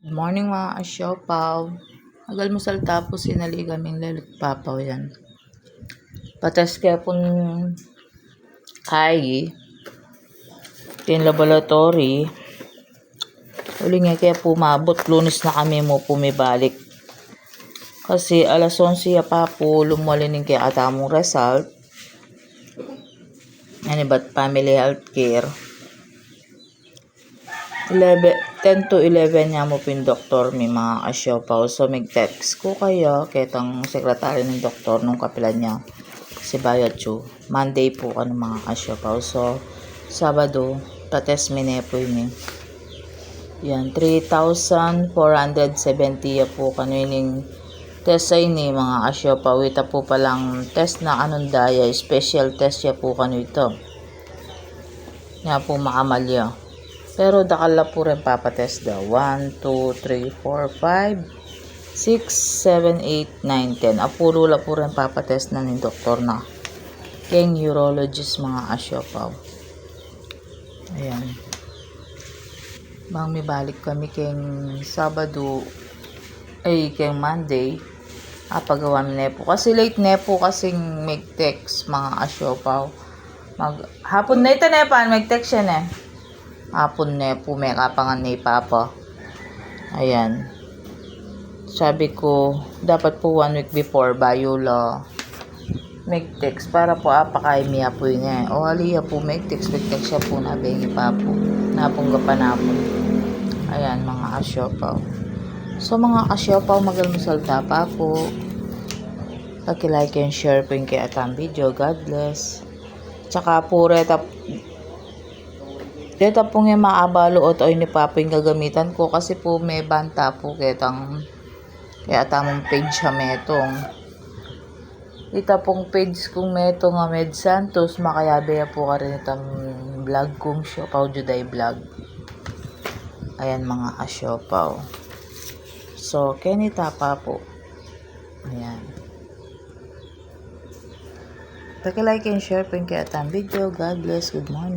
Good morning mga asyopaw. Nagalmusal tapos sinali kaming lalit-papaw yan. Patas kaya pong kay tin laboratory. Uli nga kaya pumabot. Lunes na kami mo pumibalik. Kasi alas 11 ya pa po lumalining kaya atamong result. Yan ba't family health care. 10 to 11 niya mo pin doktor may mga asyopaw. So mag-text ko kayo ketang sekretary ng doktor nung kapilan niya si Bayachu. Monday po mga asyopaw. So Sabado patest minepo yun yan 3,470 ya po kaniling test ay ni mga asyopaw. Ito po palang test na anong daya special test ya po ito nga po makamalya. Pero dakala po rin papatest daw. 1, 2, 3, 4, 5, 6, 7, 8, 9, 10. Apuro la po rin papatest na ni doktor na. Keng urologist mga asyopaw. Ayan. Bang may balik kami keng Sabado. Keng Monday. Pagawa mi nepo. Kasi late nepo kasing mag-text mga asyopaw. Hapon na ito nepan. Mag-text yan hapon na po may kapangan ni Papa. Ayan. Sabi ko, dapat po 1 week before bayo la make text para po apakay miya po niya. O haliya po make text siya po na bengi pa po. Napong gapanapon. Ayan mga asyopaw. So mga asyopaw magalmusalta pa po. Paki-like and share po yung kay atang video. God bless. Tsaka po Dito po nga maabalo o ay ni Papa yung gagamitan ko kasi po may banta po kaya tamang page siya metong. Dito pong page kong metong nga Med Santos makayabe po ka rin itang vlog kong Siopaw Juday vlog. Ayan mga asyopaw. So, kenita pa po. Ayan. Paki-like and share po yung kaya atang video. God bless. Good morning.